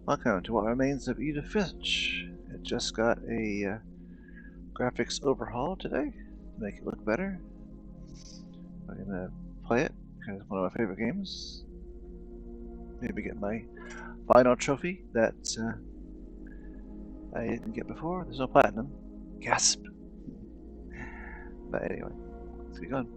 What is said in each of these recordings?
Welcome to what remains of Edith Finch. It just got a graphics overhaul today to make it look better. I'm gonna play it because it's one of my favorite games. Maybe get my final trophy that I didn't get before. There's no platinum. Gasp! But anyway, let's get going.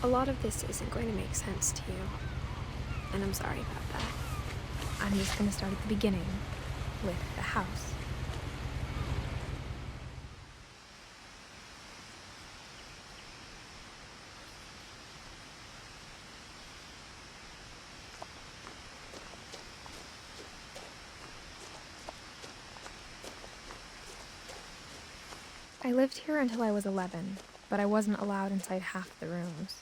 A lot of this isn't going to make sense to you, and I'm sorry about that. I'm just going to start at the beginning, with the house. I lived here until I was 11, but I wasn't allowed inside half the rooms.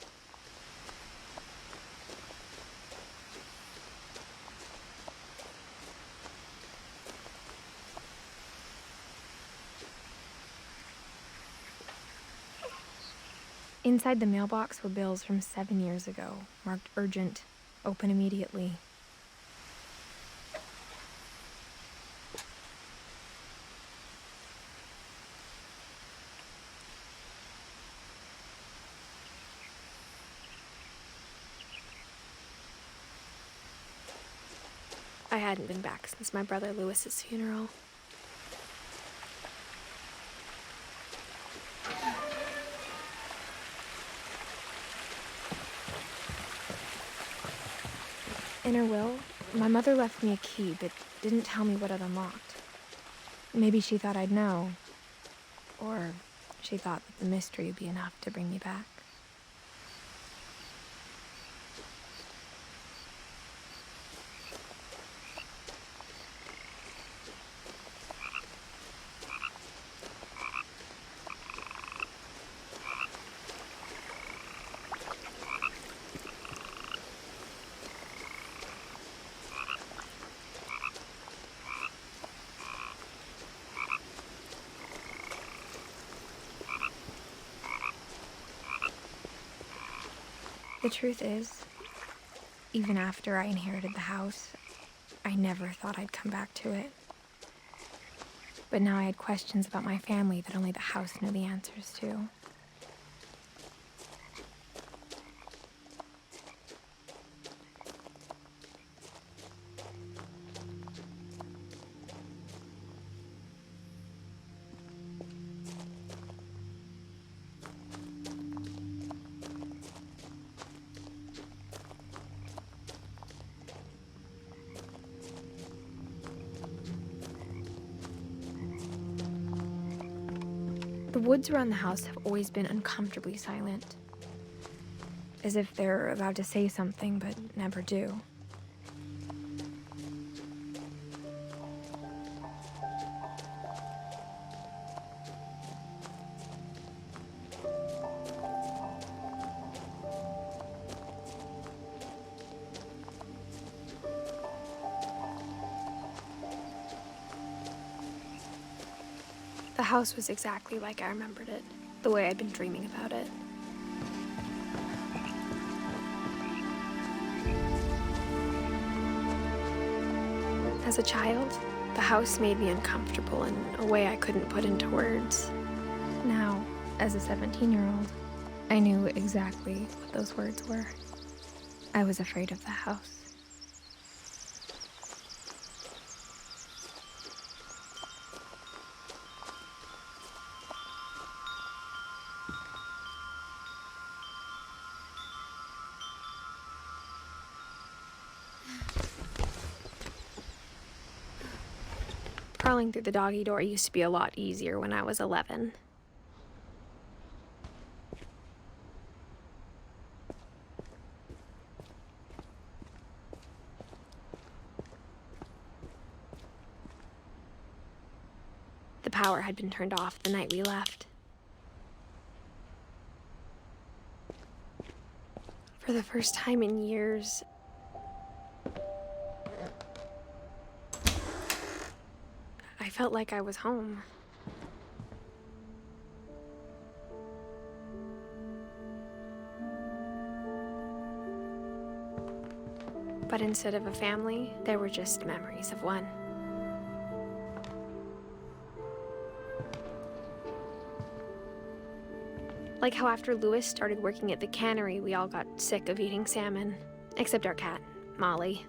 Inside the mailbox were bills from 7 years ago, marked urgent, open immediately. I hadn't been back since my brother Lewis's funeral. In her will, my mother left me a key, but didn't tell me what it unlocked. Maybe she thought I'd know, or she thought that the mystery would be enough to bring me back. The truth is, even after I inherited the house, I never thought I'd come back to it. But now I had questions about my family that only the house knew the answers to. The woods around the house have always been uncomfortably silent, as if they're about to say something but never do. The house was exactly like I remembered it, the way I'd been dreaming about it. As a child, the house made me uncomfortable in a way I couldn't put into words. Now, as a 17-year-old, I knew exactly what those words were. I was afraid of the house. Crawling through the doggy door used to be a lot easier when I was 11. The power had been turned off the night we left. For the first time in years, I felt like I was home. But instead of a family, there were just memories of one. Like how after Lewis started working at the cannery, we all got sick of eating salmon. Except our cat, Molly.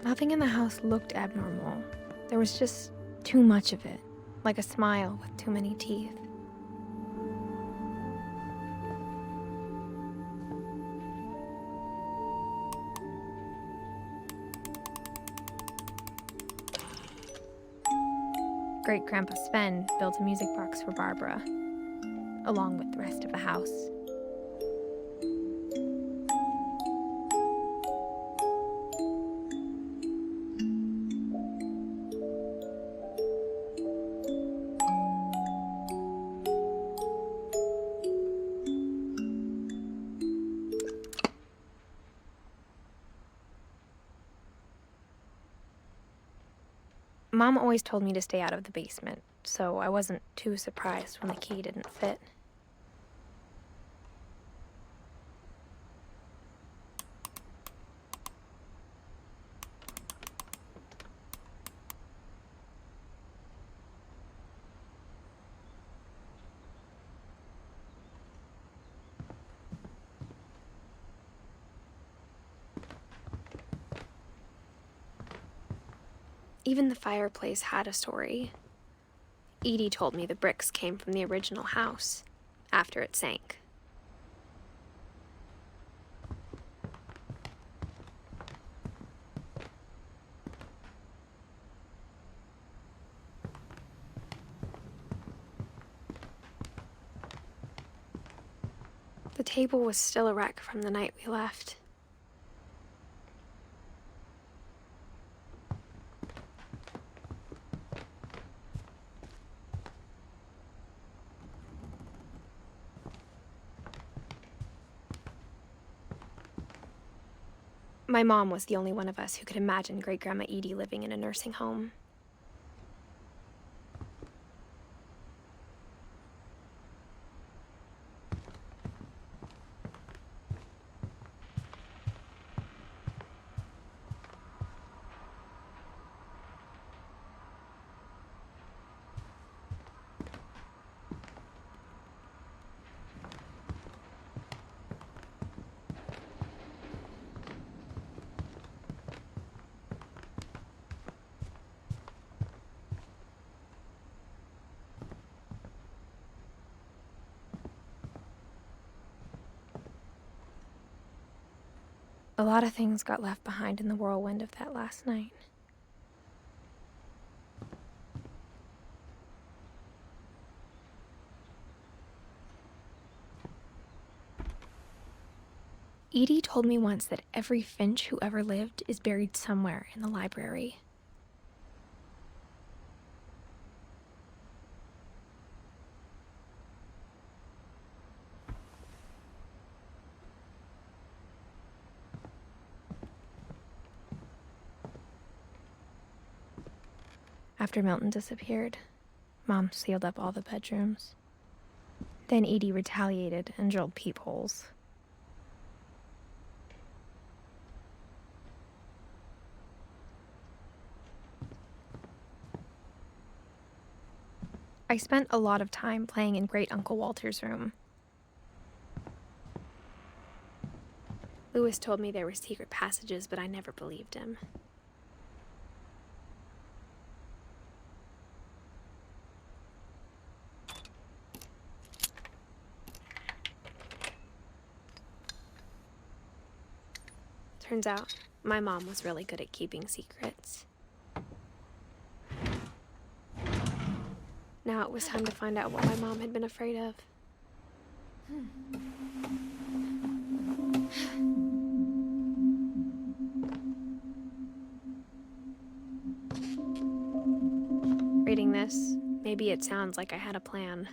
Nothing in the house looked abnormal. There was just too much of it, like a smile with too many teeth. Great-Grandpa Sven built a music box for Barbara, along with the rest of the house. Mom always told me to stay out of the basement, so I wasn't too surprised when the key didn't fit. Even the fireplace had a story. Edie told me the bricks came from the original house, after it sank. The table was still a wreck from the night we left. My mom was the only one of us who could imagine Great-Grandma Edie living in a nursing home. A lot of things got left behind in the whirlwind of that last night. Edie told me once that every Finch who ever lived is buried somewhere in the library. After Milton disappeared, Mom sealed up all the bedrooms. Then Edie retaliated and drilled peepholes. I spent a lot of time playing in Great Uncle Walter's room. Lewis told me there were secret passages, but I never believed him. Turns out, my mom was really good at keeping secrets. Now it was time to find out what my mom had been afraid of. Reading this, maybe it sounds like I had a plan.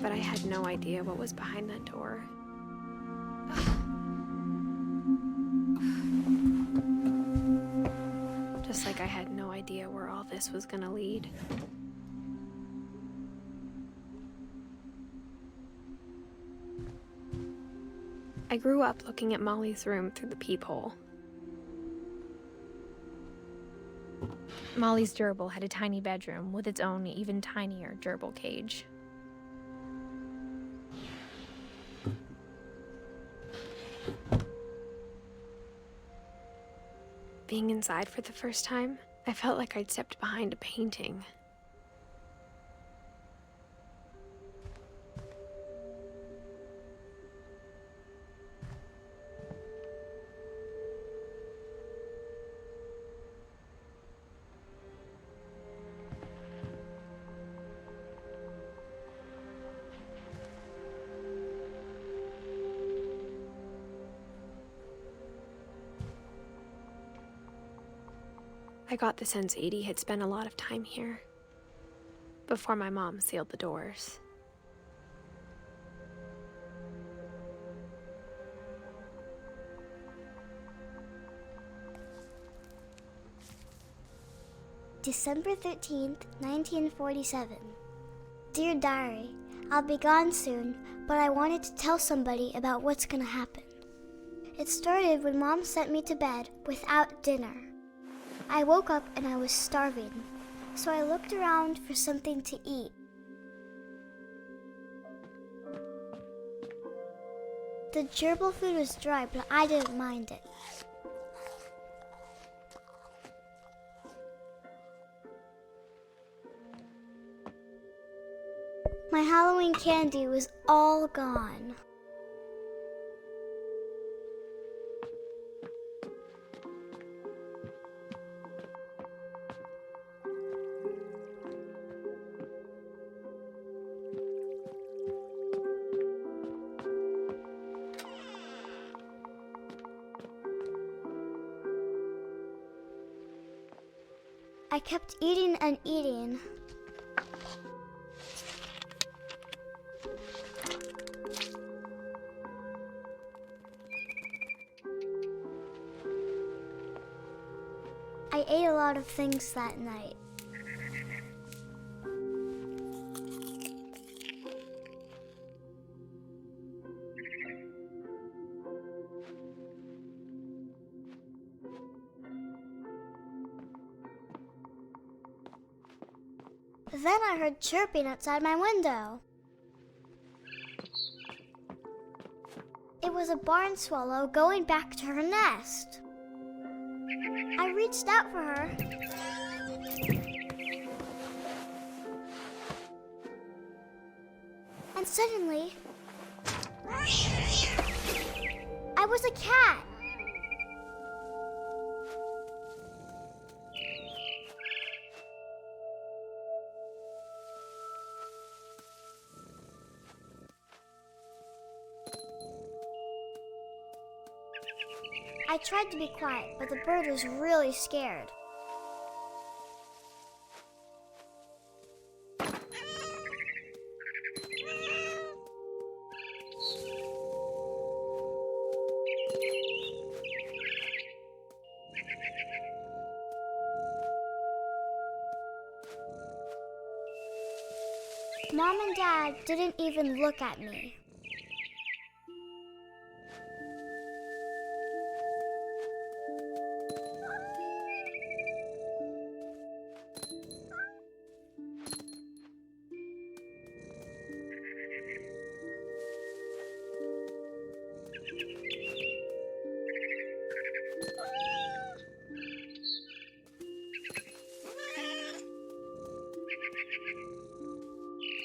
But I had no idea what was behind that door. Just like I had no idea where all this was gonna lead. I grew up looking at Molly's room through the peephole. Molly's gerbil had a tiny bedroom with its own even tinier gerbil cage. Being inside for the first time, I felt like I'd stepped behind a painting. I got the sense Edie had spent a lot of time here, before my mom sealed the doors. December 13th, 1947. Dear Diary, I'll be gone soon, but I wanted to tell somebody about what's gonna happen. It started when Mom sent me to bed without dinner. I woke up and I was starving, so I looked around for something to eat. The gerbil food was dry, but I didn't mind it. My Halloween candy was all gone. I kept eating and eating. I ate a lot of things that night. Then I heard chirping outside my window. It was a barn swallow going back to her nest. I reached out for her. And suddenly, I was a cat. I tried to be quiet, but the bird was really scared. Mom and Dad didn't even look at me.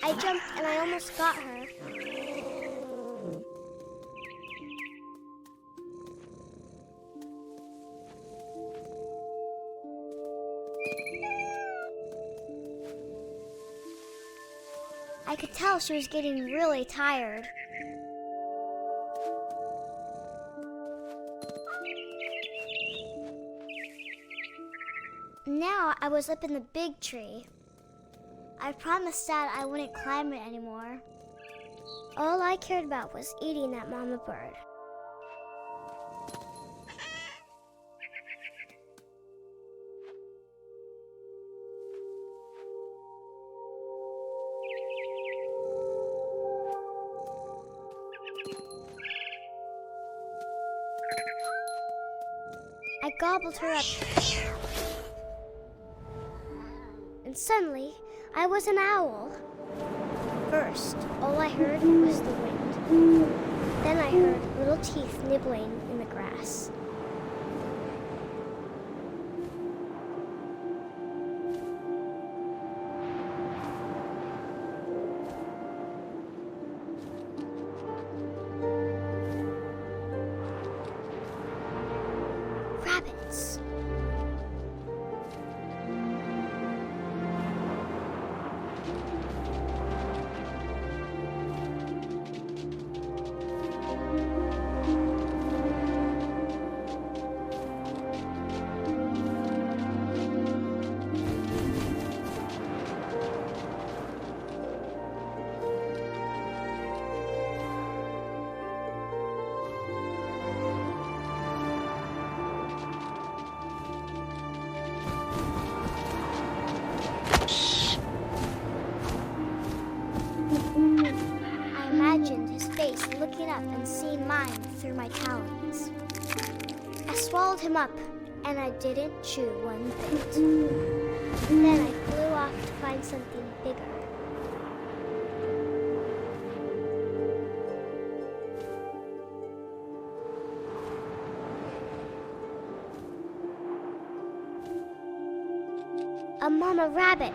I jumped and I almost got her. I could tell she was getting really tired. Now I was up in the big tree. I promised Dad I wouldn't climb it anymore. All I cared about was eating that mama bird. I gobbled her up. And suddenly, I was an owl. First, all I heard was the wind. Then I heard little teeth nibbling in the grass. Rabbits. I imagined his face looking up and seeing mine through my talons. I swallowed him up, and I didn't chew one bit. Then I flew off to find something bigger. A mama rabbit.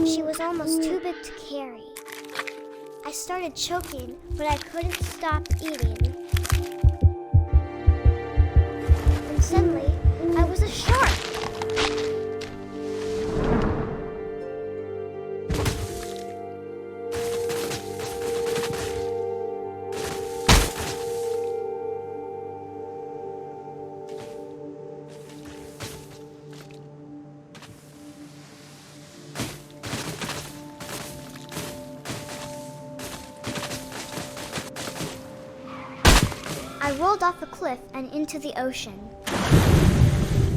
She was almost too big to carry. I started choking, but I couldn't stop eating. And suddenly, I was a shark. I rolled off a cliff and into the ocean.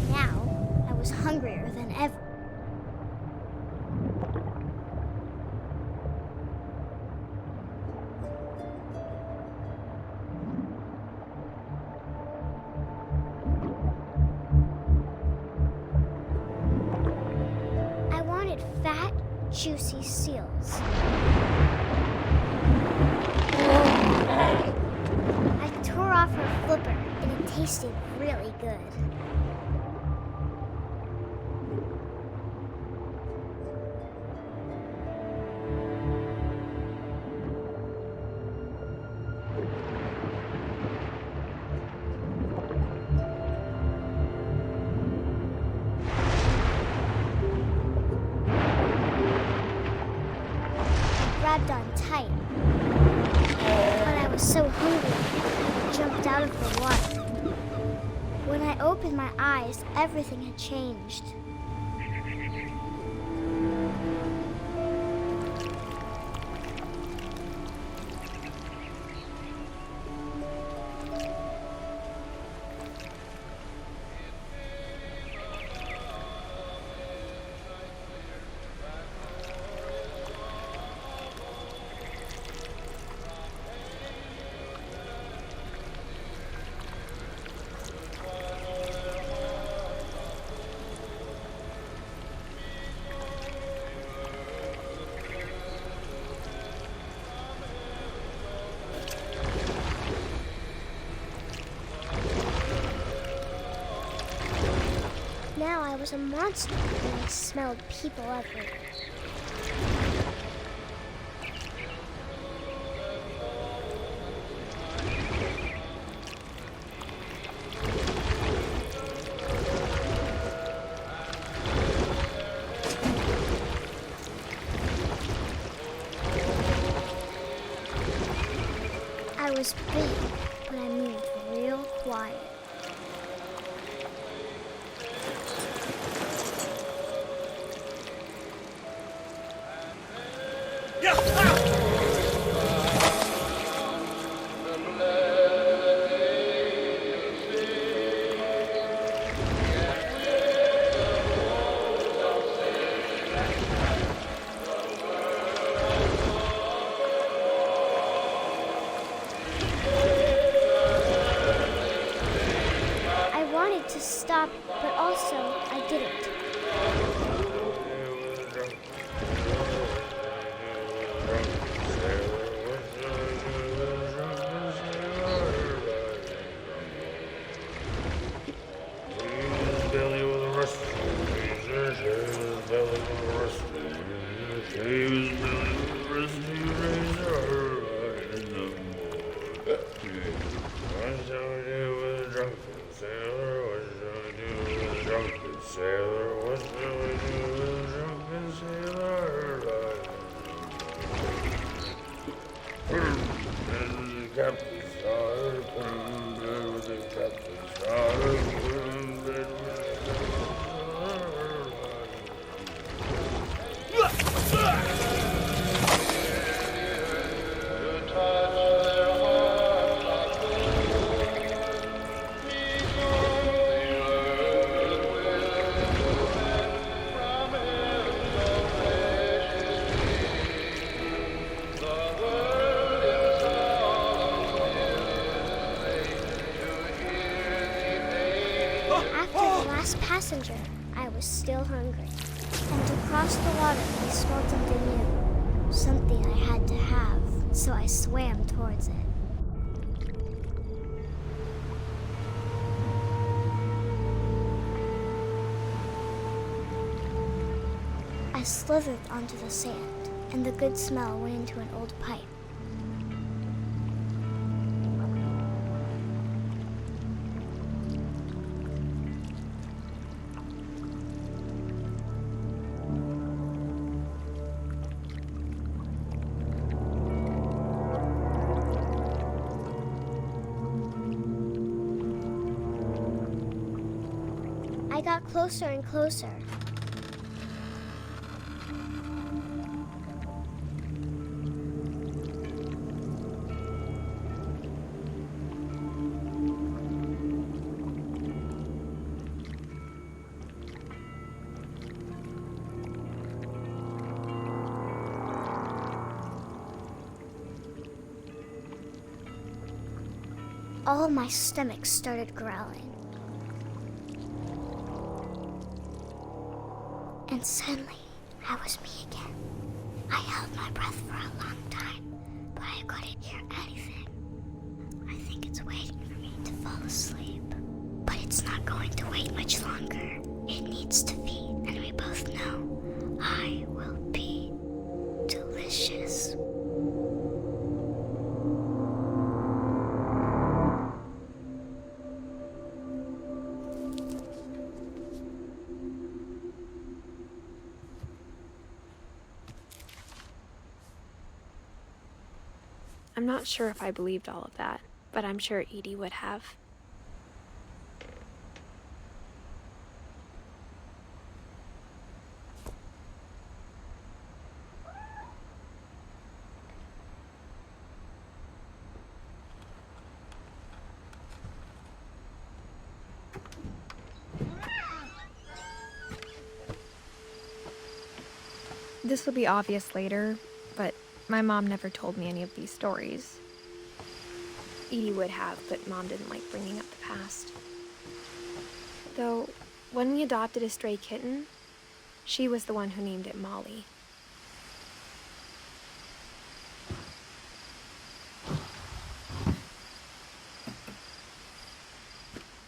Now, I was hungrier than ever. I wanted fat, juicy seals. I tore off her flipper, and it tasted really good. was so hungry, I jumped out of the water. When I opened my eyes, everything had changed. Now I was a monster and I smelled people everywhere. I was big, but I moved real quiet. I wanted to stop, but also I didn't. Passenger, I was still hungry. And to cross the water, I smelled something new. Something I had to have, so I swam towards it. I slithered onto the sand, and the good smell went into an old pipe. I got closer and closer. All my stomach started growling. And suddenly, I was me again. I held my breath for a long time, but I couldn't hear anything. I think it's waiting for me to fall asleep. But it's not going to wait much longer. It needs to feed, and we both know I will be delicious. I'm not not sure if I believed all of that, but I'm sure Edie would have. This will be obvious later, but my mom never told me any of these stories. Edie would have, but Mom didn't like bringing up the past. Though, when we adopted a stray kitten, she was the one who named it Molly.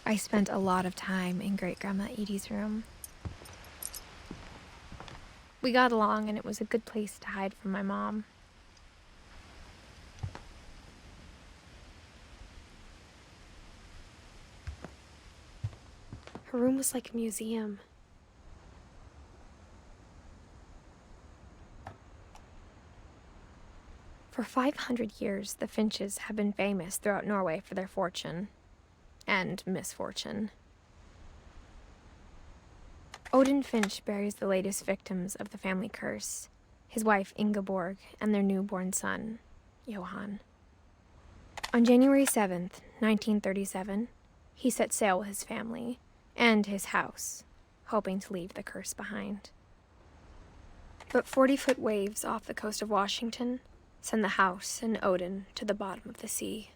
I spent a lot of time in Great-Grandma Edie's room. We got along, and it was a good place to hide from my mom. Her room was like a museum. For 500 years, the Finches have been famous throughout Norway for their fortune and misfortune. Odin Finch buries the latest victims of the family curse, his wife Ingeborg and their newborn son, Johan. On January 7th, 1937, he set sail with his family and his house, hoping to leave the curse behind. But 40-foot waves off the coast of Washington send the house and Odin to the bottom of the sea.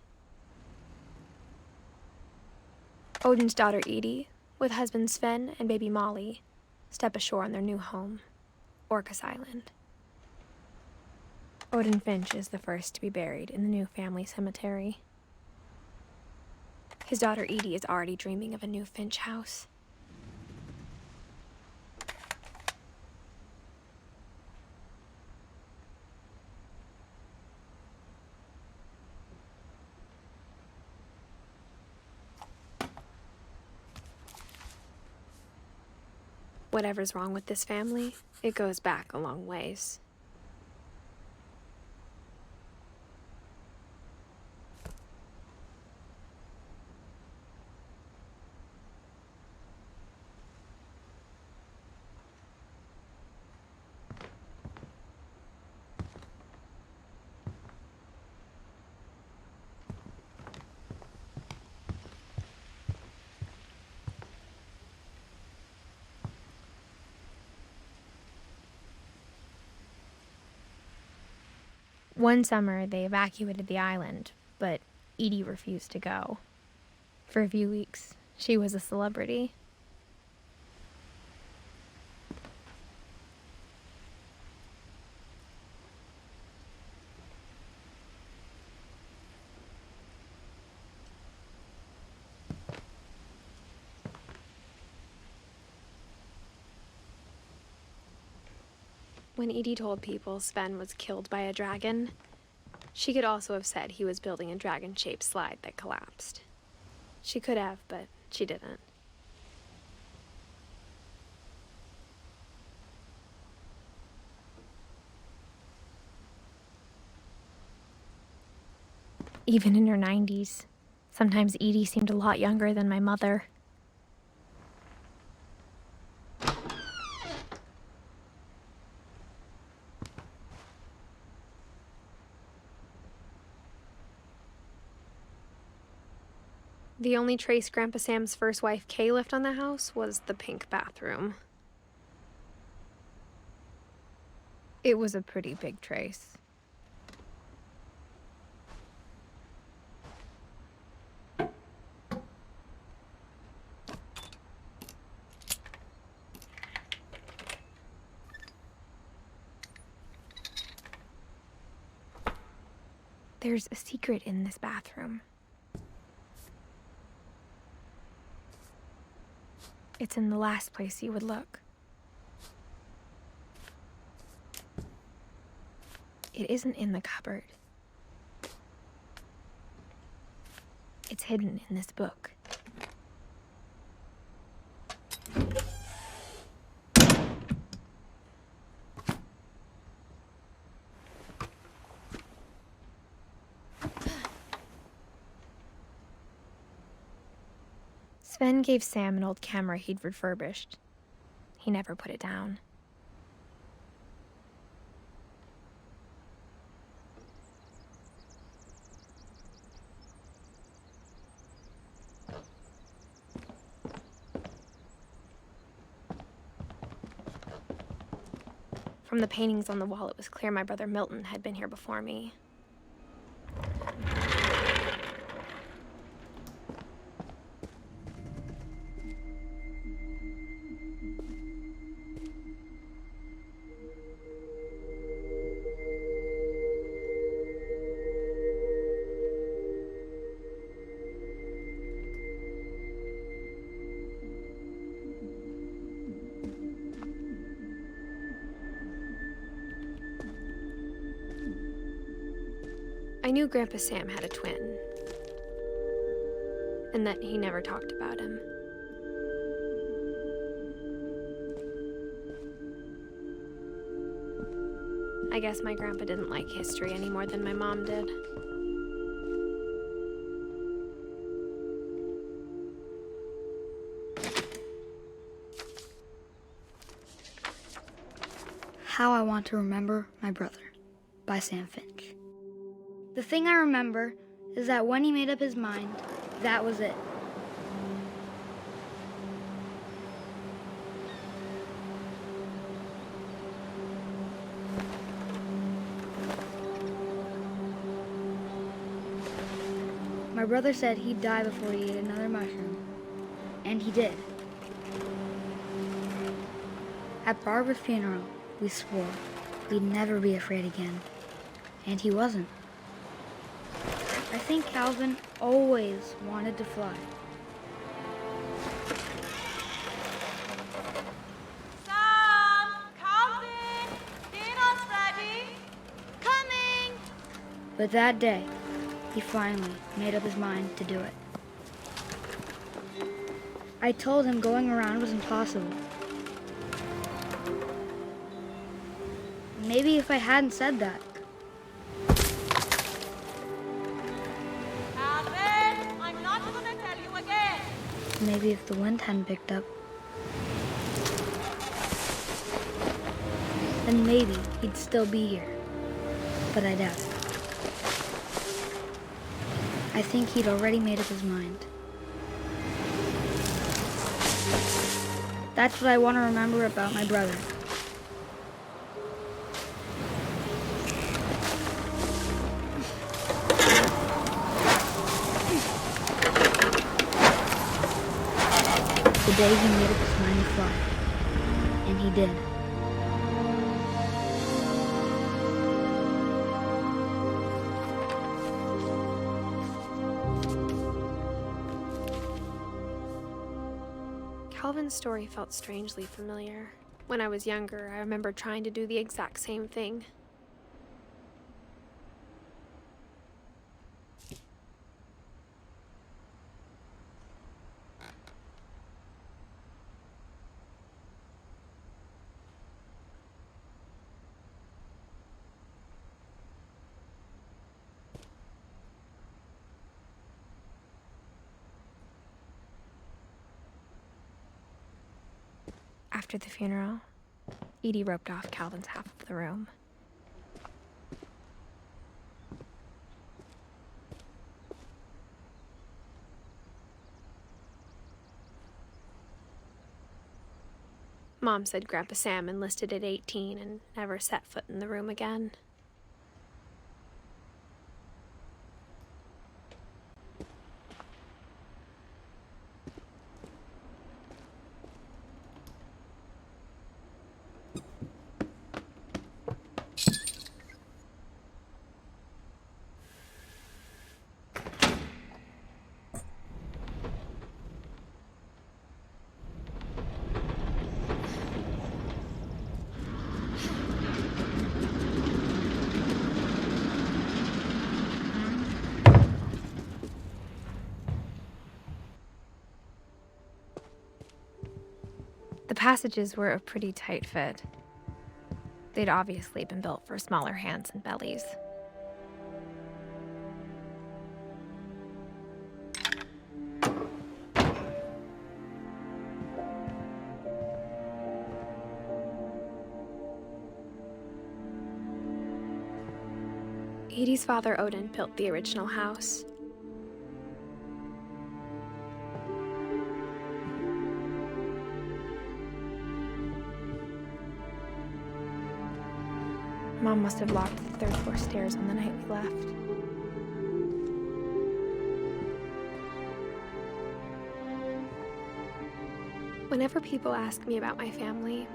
Odin's daughter Edie, with husband Sven and baby Molly, step ashore on their new home, Orcas Island. Odin Finch is the first to be buried in the new family cemetery. His daughter Edie is already dreaming of a new Finch house. Whatever's wrong with this family, it goes back a long ways. One summer, they evacuated the island, but Edie refused to go. For a few weeks, she was a celebrity. When Edie told people Sven was killed by a dragon, she could also have said he was building a dragon-shaped slide that collapsed. She could have, but she didn't. Even in her 90s, sometimes Edie seemed a lot younger than my mother. The only trace Grandpa Sam's first wife Kay left on the house was the pink bathroom. It was a pretty big trace. There's a secret in this bathroom. It's in the last place you would look. It isn't in the cupboard. It's hidden in this book. Sven gave Sam an old camera he'd refurbished. He never put it down. From the paintings on the wall, it was clear my brother Milton had been here before me. I knew Grandpa Sam had a twin, and that he never talked about him. I guess my grandpa didn't like history any more than my mom did. How I Want to Remember My Brother by Sam Finch. The thing I remember is that when he made up his mind, that was it. My brother said he'd die before he ate another mushroom, and he did. At Barbara's funeral, we swore we'd never be afraid again, and he wasn't. I think Calvin always wanted to fly. Sam! Calvin! Dinner's ready! Coming! But that day, he finally made up his mind to do it. I told him going around was impossible. Maybe if I hadn't said that, Calvin! I'm not gonna tell you again! maybe if the wind hadn't picked up, then maybe he'd still be here. But I doubt it. I think he'd already made up his mind. That's what I want to remember about my brother. The day he made up his mind to fly. And he did. Calvin's story felt strangely familiar. When I was younger, I remember trying to do the exact same thing. After the funeral, Edie roped off Calvin's half of the room. Mom said Grandpa Sam enlisted at 18 and never set foot in the room again. The passages were a pretty tight fit. They'd obviously been built for smaller hands and bellies. Edie's father, Odin, built the original house. Mom must have locked the third floor stairs on the night we left. Whenever people ask me about my family,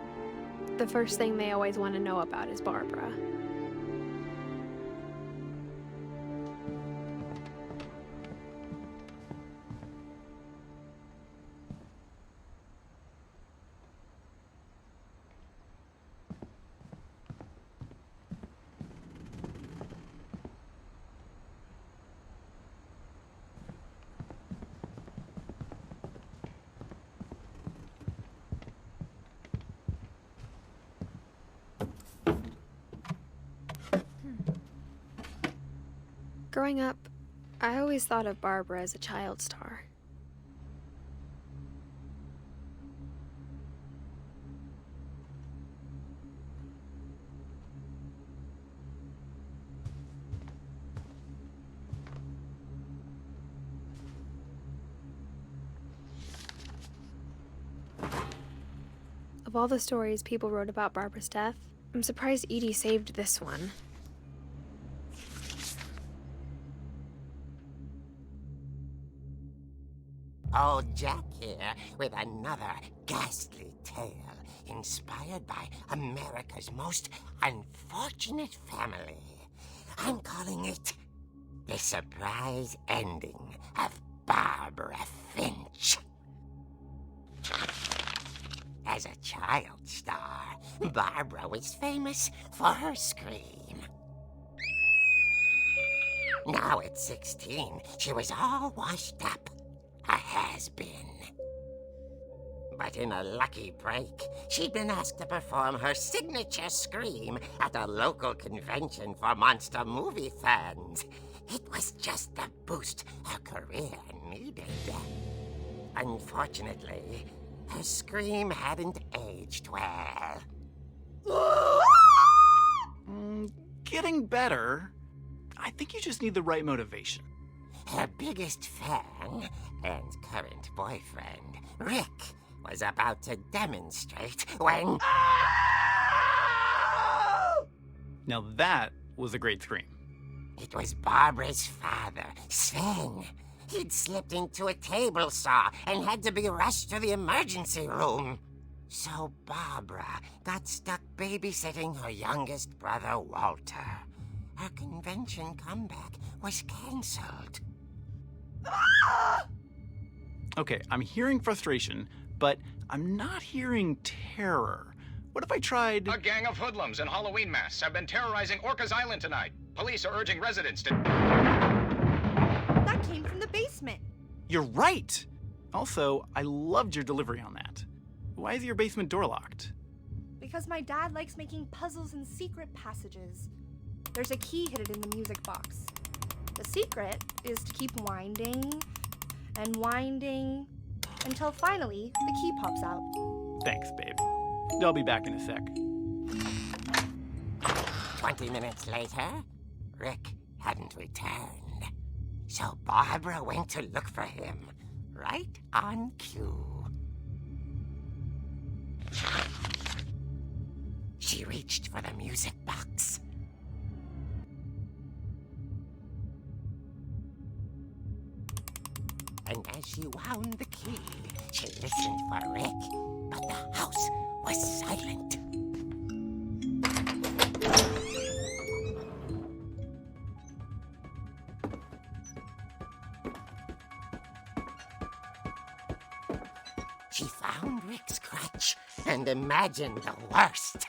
the first thing they always want to know about is Barbara. Growing up, I always thought of Barbara as a child star. Of all the stories people wrote about Barbara's death, I'm surprised Edie saved this one. Old Jack here with another ghastly tale inspired by America's most unfortunate family. I'm calling it The Surprise Ending of Barbara Finch. As a child star, Barbara was famous for her scream. Now at 16, she was all washed up. A has-been. But in a lucky break, she'd been asked to perform her signature scream at a local convention for monster movie fans. It was just the boost her career needed. Unfortunately, her scream hadn't aged well. Getting better. I think you just need the right motivation. Her biggest fan and current boyfriend, Rick, was about to demonstrate when... Now that was a great scream. It was Barbara's father, Sven. He'd slipped into a table saw and had to be rushed to the emergency room. So Barbara got stuck babysitting her youngest brother, Walter. Her convention comeback was cancelled. Okay, I'm hearing frustration, but I'm not hearing terror. What if I tried... A gang of hoodlums in Halloween masks have been terrorizing Orcas Island tonight. Police are urging residents to... That came from the basement. You're right! Also, I loved your delivery on that. Why is your basement door locked? Because my dad likes making puzzles and secret passages. There's a key hidden in the music box. The secret is to keep winding and winding until finally the key pops out. Thanks, babe. I'll be back in a sec. 20 minutes later, Rick hadn't returned. So Barbara went to look for him, right on cue. She reached for the music box. And as she wound the key, she listened for Rick, but the house was silent. She found Rick's crutch and imagined the worst.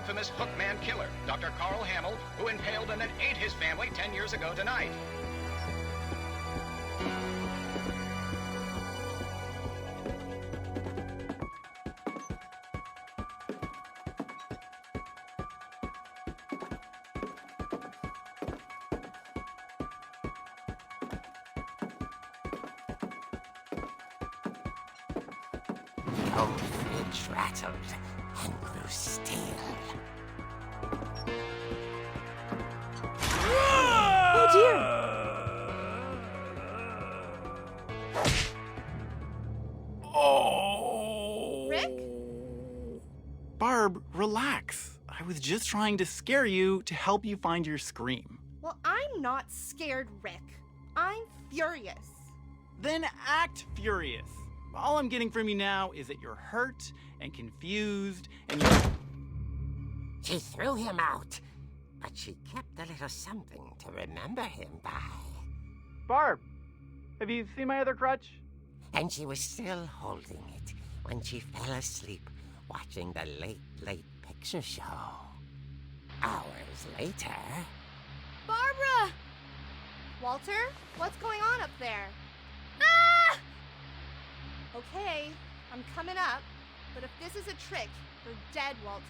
infamous Hookman killer, Dr. Carl Hamill, who impaled and then ate his family 10 years ago tonight. Old Finch rattled and grew still. Oh dear! Oh! Rick? Barb, relax. I was just trying to scare you to help you find your scream. Well, I'm not scared, Rick. I'm furious. Then act furious. All I'm getting from you now is that you're hurt and confused and you're... She threw him out, but she kept a little something to remember him by. Barb, have you seen my other crutch? And she was still holding it when she fell asleep watching the late picture show. Hours later... Barbara! Walter, what's going on up there? Ah! Okay, I'm coming up, but if this is a trick, you're dead, Walter.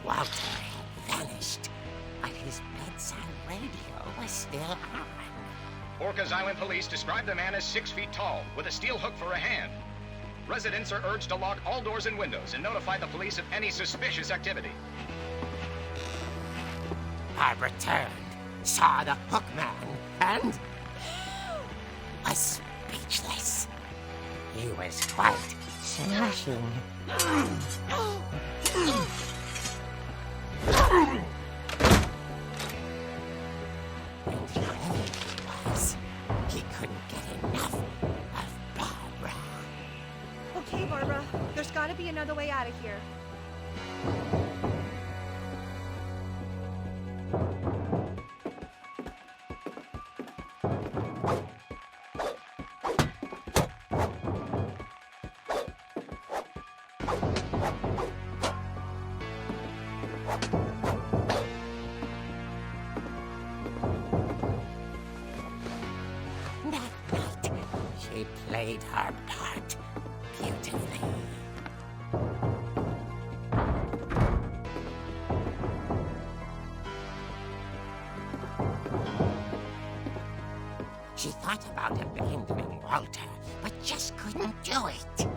Walter had vanished, but his bedside radio was still on. Orcas Island police describe the man as 6 feet tall, with a steel hook for a hand. Residents are urged to lock all doors and windows and notify the police of any suspicious activity. Barbara turned, saw the hook man, and was speechless. He was quite smashing. And wherever he was, he couldn't get enough of Barbara. Okay, Barbara, there's gotta be another way out of here. That night, she played her part beautifully. She thought about abandoning Walter, but just couldn't do it.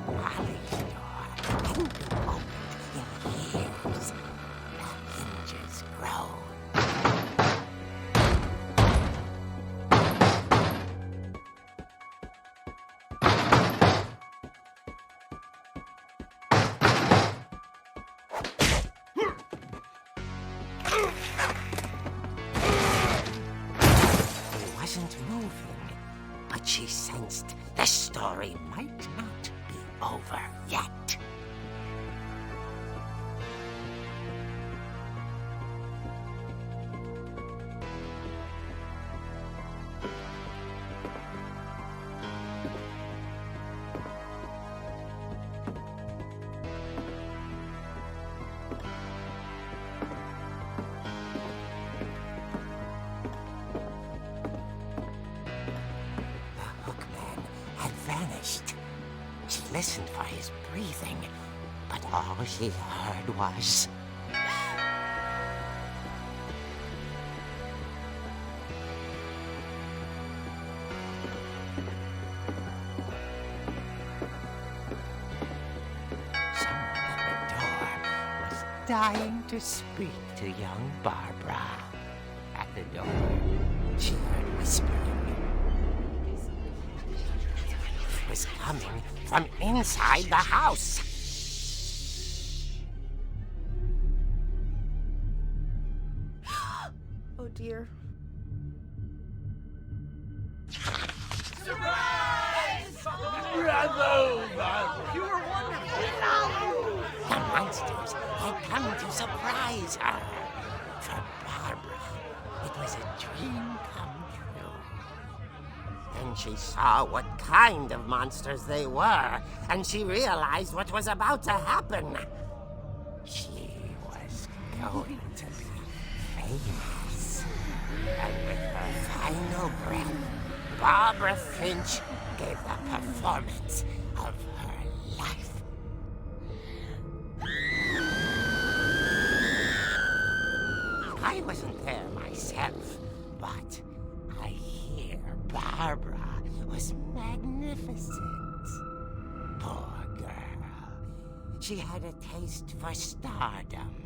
Molly's door hadn't been opened in years. The hinges groaned. He wasn't moving, but she sensed the story might not be over yet. The hookman had vanished. listened for his breathing, but all she heard was... Someone at the door was dying to speak to young Barbara. At the door, she heard whispering. It was coming from inside the house. Oh dear. The monsters had come to surprise her. For Barbara, it was a dream come true. Then she saw what kind of monsters they were, and she realized what was about to happen. She was going to be famous. And with her final breath, Barbara Finch gave the performance of her life. I wasn't there myself, but I hear Barbara was magnificent. Poor girl. She had a taste for stardom.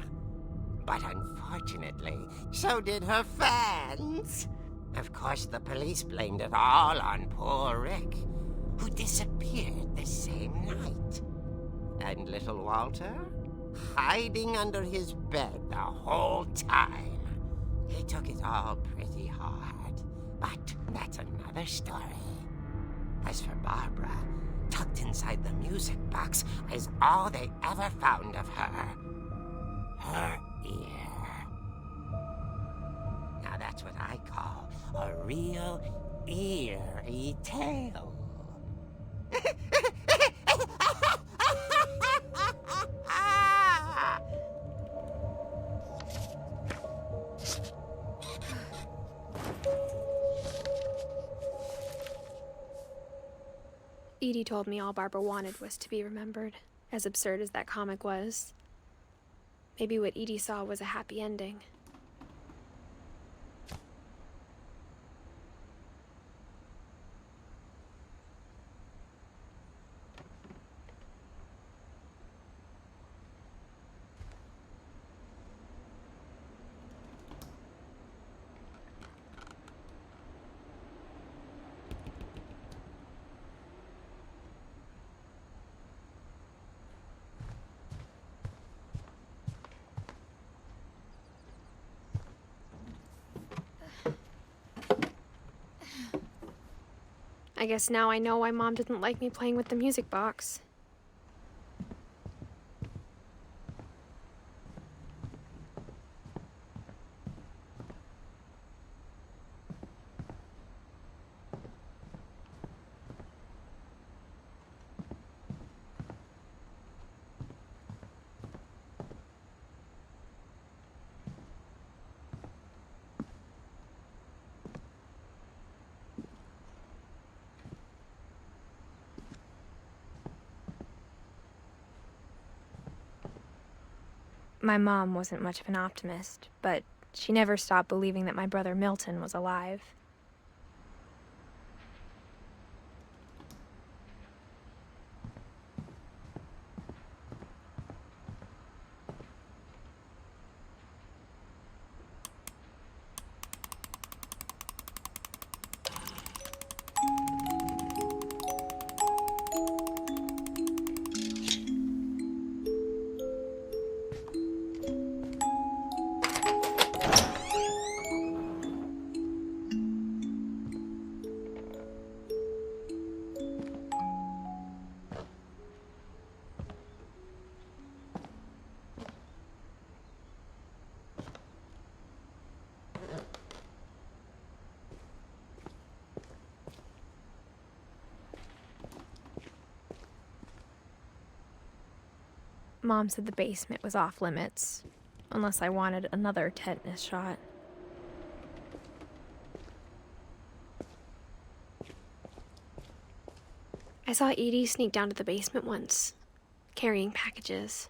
But unfortunately, so did her fans. Of course, the police blamed it all on poor Rick, who disappeared the same night. And little Walter? Hiding under his bed the whole time. He took it all pretty hard, but that's another story. As for Barbara, tucked inside the music box is all they ever found of her. Her ear. Now that's what I call a real eerie tale. Edie told me all Barbara wanted was to be remembered, as absurd as that comic was. Maybe what Edie saw was a happy ending. I guess now I know why Mom didn't like me playing with the music box. My mom wasn't much of an optimist, but she never stopped believing that my brother Milton was alive. Mom said the basement was off limits, unless I wanted another tetanus shot. I saw Edie sneak down to the basement once, carrying packages.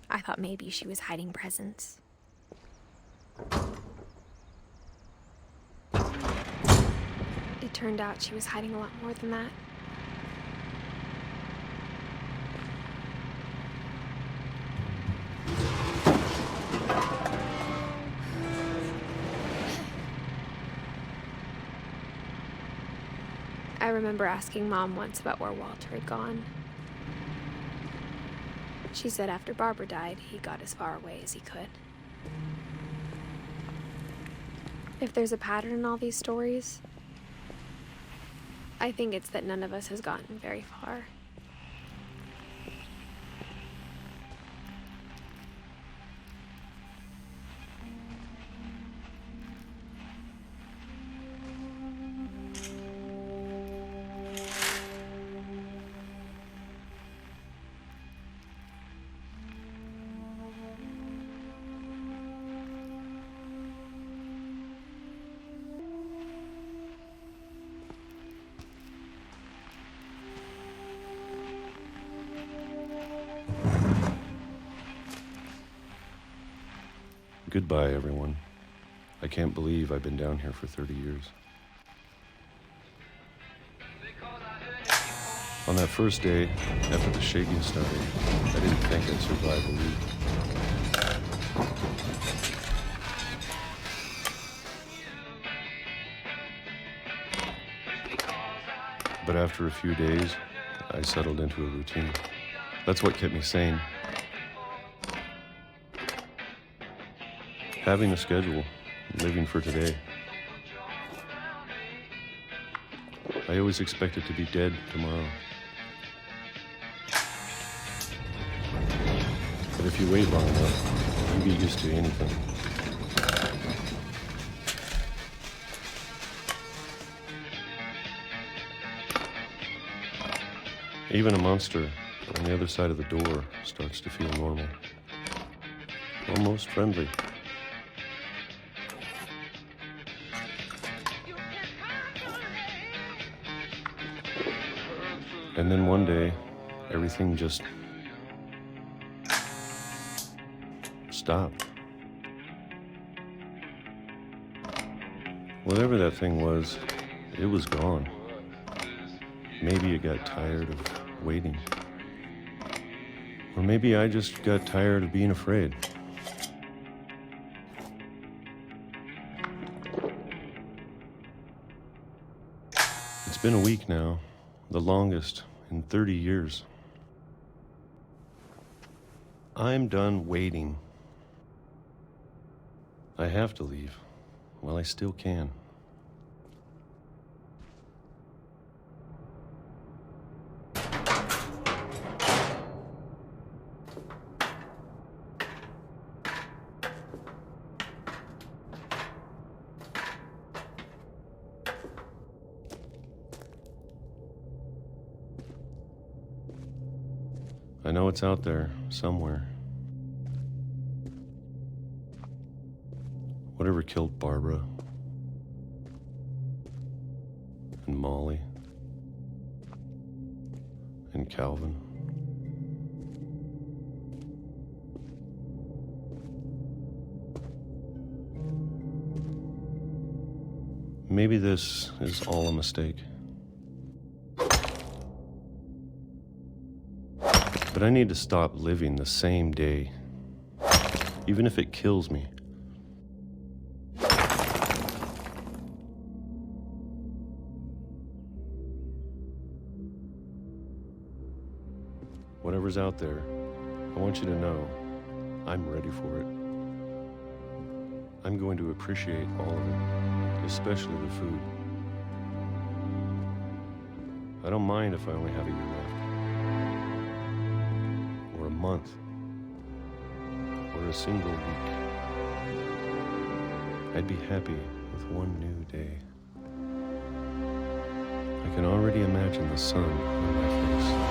I thought maybe she was hiding presents. It turned out she was hiding a lot more than that. I remember asking Mom once about where Walter had gone. She said after Barbara died, he got as far away as he could. If there's a pattern in all these stories, I think it's that none of us has gotten very far. Goodbye, everyone. I can't believe I've been down here for 30 years. On that first day, after the shaking started, I didn't think I'd survive a week. But after a few days, I settled into a routine. That's what kept me sane. Having a schedule, living for today. I always expected to be dead tomorrow. But if you wait long enough, you get used to anything. Even a monster on the other side of the door starts to feel normal. Almost friendly. And then one day, everything just stopped. Whatever that thing was, it was gone. Maybe it got tired of waiting. Or maybe I just got tired of being afraid. It's been a week now, the longest in 30 years. I'm done waiting. I have to leave while I still can. I know it's out there somewhere. Whatever killed Barbara and Molly and Calvin. Maybe this is all a mistake. But I need to stop living the same day, even if it kills me. Whatever's out there, I want you to know I'm ready for it. I'm going to appreciate all of it, especially the food. I don't mind if I only have a year left. Or a month, or a single week. I'd be happy with one new day. I can already imagine the sun on my face.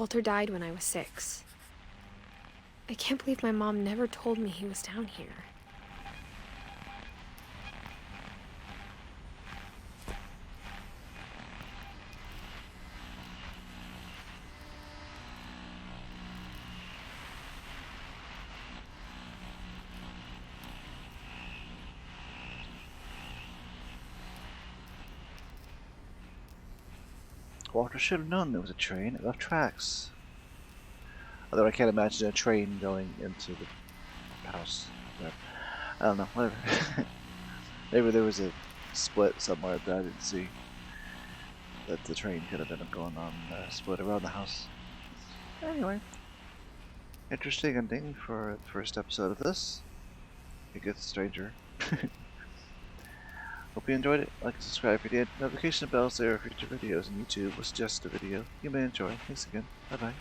Walter died when I was 6. I can't believe my mom never told me he was down here. Walter should have known there was a train. It left tracks. Although I can't imagine a train going into the house. But I don't know, whatever. Maybe there was a split somewhere that I didn't see. That the train could have been going on split around the house. Anyway. Interesting ending for the first episode of this. It gets stranger. Hope you enjoyed it. Like and subscribe if you did. Notification bells there for future videos, and YouTube was just a video you may enjoy. Thanks again. Bye bye.